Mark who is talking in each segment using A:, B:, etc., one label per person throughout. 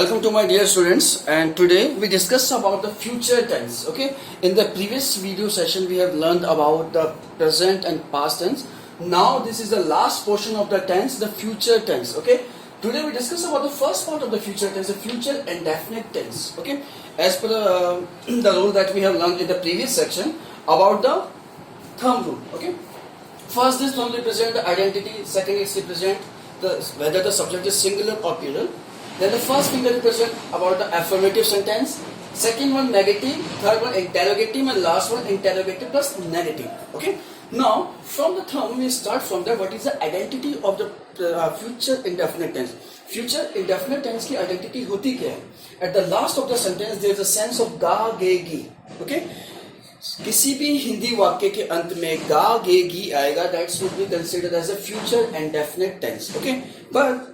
A: Welcome to my dear students, and today we discuss about the future tense. Okay, in the previous video session we have learned about the present and past tense. Now this is the last portion of the tense, the future tense. Okay, today we discuss about the first part of the future tense, the future indefinite tense. Okay, as per the rule that we have learned in the previous section about the thumb rule. Okay, first this thumb represent the identity, second it represent whether the subject is singular or plural. Then the first finger represent about the affirmative sentence, second one negative, third one interrogative, and last one interrogative plus negative. Okay. Now from the thumb we start from there. What is the identity of the future indefinite tense? Future indefinite tense की identity होती क्या है? At the last of the sentence there is a sense of ga, ge, gi. Okay. किसी भी हिंदी वाक्य के अंत में गा गे गी आएगा, that should be considered as a future indefinite tense. Okay, but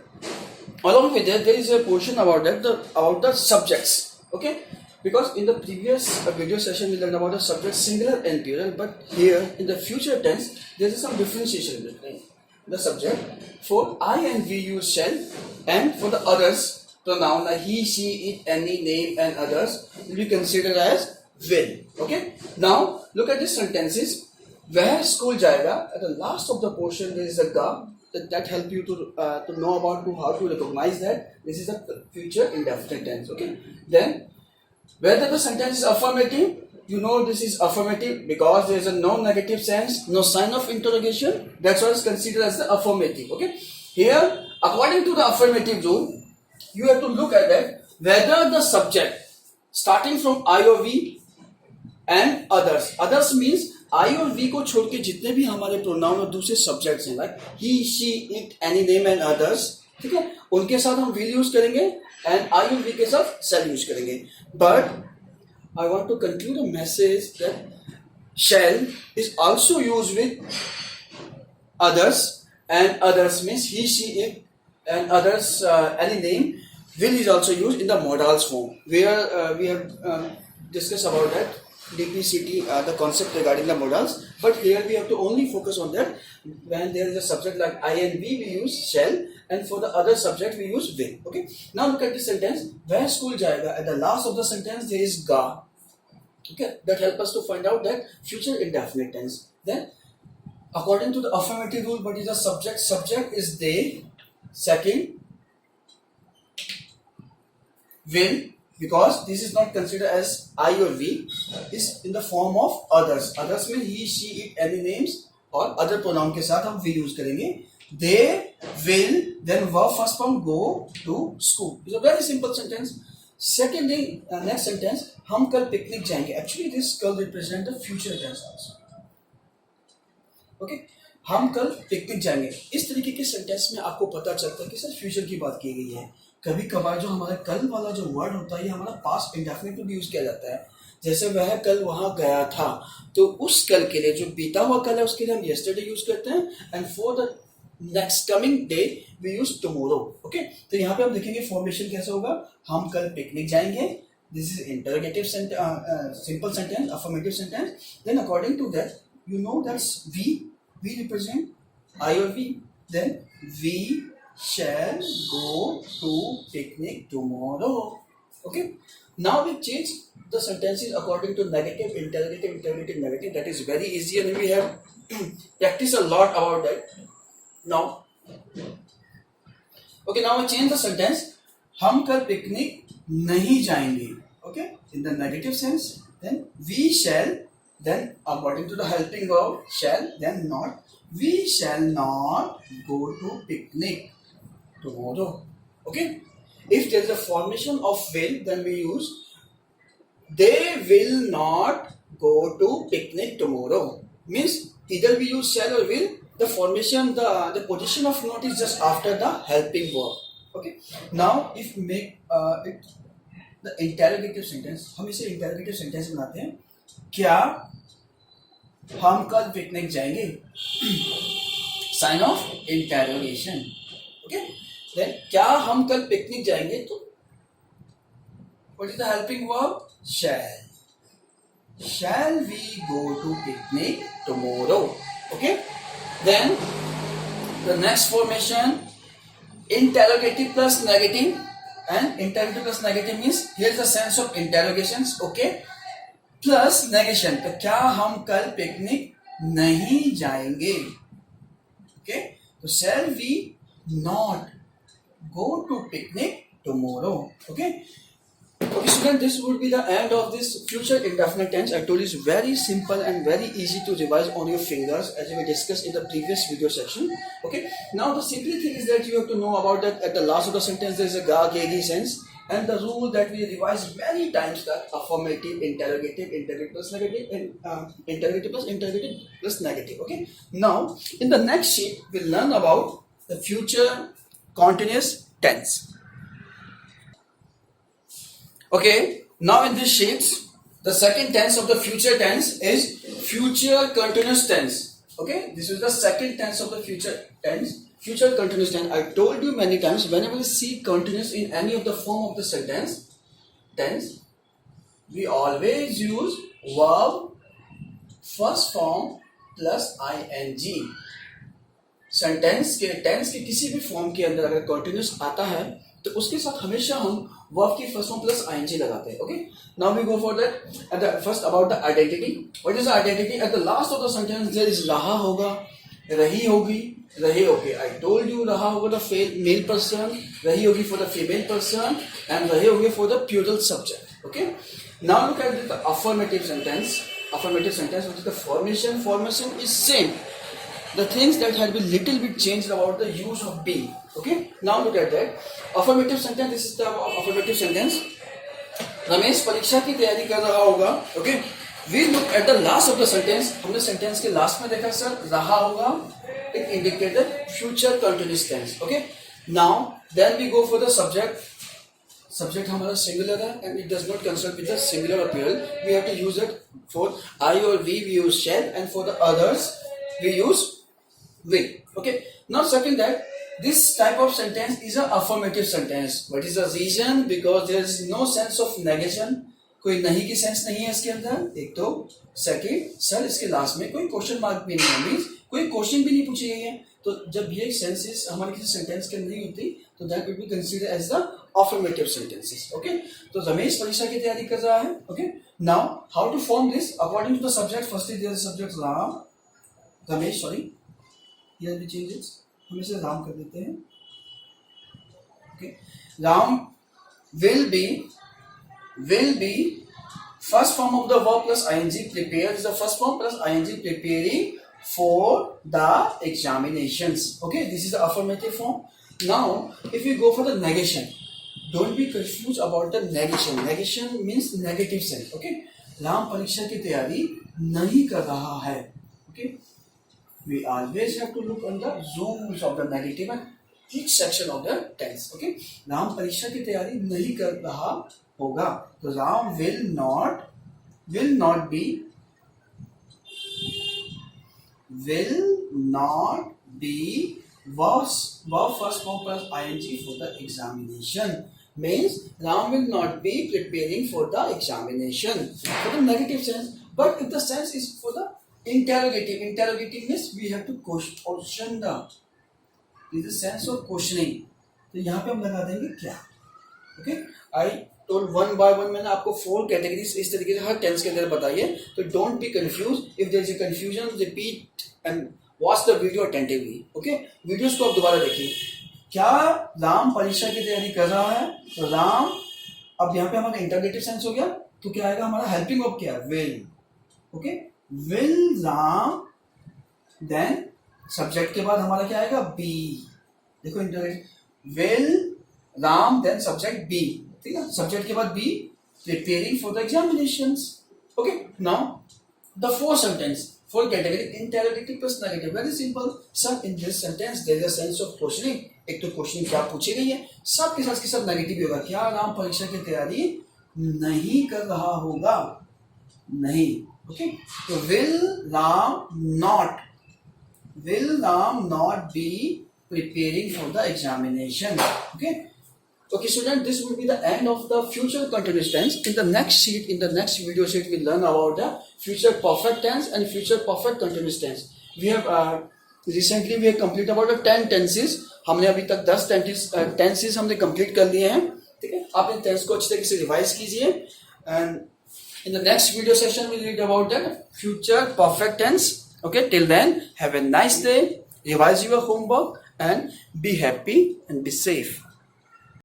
A: along with that there is a portion about that about the subjects. Okay, because in the previous video session we learned about the subject singular and plural, but here in the future tense there is some differentiation between the subject. For I and we use shall, and for the others pronoun like he, she, it, any, name and others will be considered as will. Okay, now look at these sentences. Where school jayega, at the last of the portion there is a ga that help you to know about how to recognize that this is a future indefinite tense. Okay, then whether the sentence is affirmative, you know this is affirmative because there is a no negative sense, no sign of interrogation, that's why it's considered as the affirmative. Okay, here according to the affirmative rule you have to look at that whether the subject starting from I or we and others means I और V को छोड़ के जितने भी हमारे pronoun और दूसरे subjects हैं like he, she, it, any, name and others, ठीक है, उनके साथ हम विल यूज करेंगे एंड आई और वी के साथ शैल यूज करेंगे. But I want to conclude a message that shall is also used with others, and others means he, she, it, and others, any name. Will is also used in the modals form where we have discussed about that DPCT, the concept regarding the modals, but here we have to only focus on that when there is a subject like I and we use shall, and for the other subject we use will. Okay, now look at this sentence. Where school jayega, at the last of the sentence there is ga. Okay, that help us to find out that future indefinite tense. Then according to the affirmative rule, what is the subject? Subject is they. Second, will, because this is not considered as I or we, is in the form of others. Others mean he, she, it, any names और other pronoun के साथ हम will use करेंगे. They will, then verb first form go to school. It's a very simple sentence. Second thing, next sentence, हम कल picnic जाएंगे. Actually this कल represent the future tense also. Okay, हम कल पिकनिक जाएंगे. इस तरीके के सेंटेंस में आपको पता चलता है कि सर फ्यूचर की बात की गई है. कभी कभार जो हमारा कल वाला जो वर्ड होता है ये हमारा पास्ट इंडेफिनिट में भी यूज किया जाता है. जैसे वह कल वहां गया था, तो उस कल के लिए जो बीता हुआ कल है उसके लिए हम यस्टरडे यूज करते हैं, and for the next coming day we use tomorrow. Okay, तो यहाँ पे हम देखेंगे फॉर्मेशन कैसे होगा. हम कल पिकनिक जाएंगे, this is interrogative simple sentence, affirmative sentence. Then according to that you know that's we represent I और we. Then we shall go to picnic tomorrow. Okay, now we change the sentences according to negative, interrogative, interrogative, negative. That is very easy and we have practiced a lot about that. Now okay, now we change the sentence. हम कल picnic नहीं जाएंगे. Okay, in the negative sense. Then we shall, then according to the helping verb shall, then not, we shall not go to picnic tomorrow. Okay, if there is a formation of will, then we use they will not go to picnic tomorrow. Means either we use shall or will. The formation, the position of not is just after the helping verb. Okay, now if we make it the interrogative sentence, हम इसे interrogative sentence बनाते हैं. क्या हम कल picnic जाएंगे? Sign of interrogation. Okay, then क्या हम कल पिकनिक जाएंगे, तो what is the helping verb? Shall. Shall we go to picnic tomorrow? Okay, then the next formation interrogative plus negative, and interrogative plus negative means here is the sense of interrogations, okay, plus negation. तो क्या हम कल picnic नहीं जाएंगे, okay, तो shall we not go to picnic tomorrow, okay. Okay, student, this would be the end of this future indefinite tense. I told you it's very simple and very easy to revise on your fingers as we discussed in the previous video section. Okay, now the simple thing is that you have to know about that at the last of the sentence there is a ga, ge, sense, and the rule that we revised many times, that affirmative, interrogative, interrogative plus negative, and interrogative plus negative. Okay, now in the next sheet we'll learn about the future continuous tense. Okay, now in this sheet, the second tense of the future tense is future continuous tense. Okay, this is the second tense of the future tense, future continuous tense. I told you many times, whenever you see continuous in any of the form of the sentence, tense, we always use verb first form plus ing. Sentence के tense के किसी भी form के अंदर अगर continuous आता है तो उसके साथ हमेशा हम वर्ब की फर्स्ट फॉर्म प्लस आईएनजी लगाते हैं. Okay, now we go for that at the first about the identity. What is the identity? At the last of the sentence there is रहा होगा, रही होगी, रहे. ओके, आई टोल्ड यू रहा होगा the mail person, रही होगी for the female person, and रहे होगे for the plural subject. Okay, now look at the affirmative sentence. Affirmative sentence, which is the formation is same. The things that had been little bit changed about the use of be. Okay, now look at that affirmative sentence. This is the affirmative sentence. Ramesh परीक्षा की तैयारी कर रहा होगा. Okay, we look at the last of the sentence. हमने sentence के last में देखा सर रहा होगा, it indicated future continuous tense. Okay, now then we go for the subject. Subject हमारा singular है and it does not consult with the singular or plural. We have to use it for I or we use shall, and for the others we use will. Okay, now second that this type of sentence is an affirmative sentence. What is the reason? Because there is no sense of negation. कोई नहीं की sense नहीं है इसके अंदर, एक तो. Second, sir इसके लास्ट में कोई क्वेश्चन मार्क भी नहीं है, मीन्स कोई क्वेश्चन भी नहीं पूछी गई है. तो जब ये सेंसेस हमारे किसी सेंटेंस के अंदर नहीं होती तो that will be considered as the affirmative sentences. Okay, तो रमेश परीक्षा की तैयारी कर रहा है. Okay, now how to form this according to the subject? Firstly there is subject Ram, Ramesh, sorry, here we change it, हम इसे राम कर देते हैं. Okay, Ram will be first form of the verb plus ing. Prepare is the first form plus ing, preparing for the examinations. Okay, this is the affirmative form. Now if we go for the negation, don't be confused about the negation. Negation means negative sense. Okay, Ram परीक्षा की तैयारी नहीं कर रहा है. Okay, we always have to look on the rules of the negative and each section of the tense. Okay, Ram परीक्षा की तैयारी नहीं कर रहा होगा, तो Ram will not be verb first form plus ing for the examination. Means Ram will not be preparing for the examination, for the negative sense. But if the sense is for the interrogative means we have to question the, is the sense of questioning. तो यहाँ पे हम लगा देंगे क्या. Okay, I told one by one मैंने आपको 4 categories इस तरीके से हर टेंस के अंदर बताइए. तो don't be confused. If there is a confusion, repeat and watch the video attentively. Okay, videos को आप दोबारा देखिए. क्या राम परीक्षा की तैयारी कर रहा है, तो राम, अब यहाँ पे हमारा इंटरगेटिव सेंस हो गया, तो क्या आएगा हमारा हेल्पिंग वर्ब क्या है, will. Okay, will Ram, then subject के बाद हमारा क्या आएगा, बी. देखो interrogative, will Ram then subject be. ठीक है, सब्जेक्ट के बाद be, preparing for the examinations. Okay, now the fourth sentence, fourth category, interrogative plus negative. Very simple. Some in this sentence there is a sense of questioning. एक तो question क्या पूछी गई है, सब के सब नेगेटिव होगा. क्या राम परीक्षा की तैयारी नहीं कर रहा होगा, नहीं. ओके, तो will Ram not be preparing for the examination. Okay, student, this will be the end of the future continuous tense. In the next video sheet, we'll learn about the future perfect tense and future perfect continuous tense. We have recently we have completed about the 10 tenses. हमने अभी तक 10 tenses हमने complete कर लिए हैं. ठीक है, आप इन टेंस को अच्छी तरीके से रिवाइज कीजिए and in the next video session we'll read about the future perfect tense. Okay, till then have a nice day, revise your homework and be happy and be safe.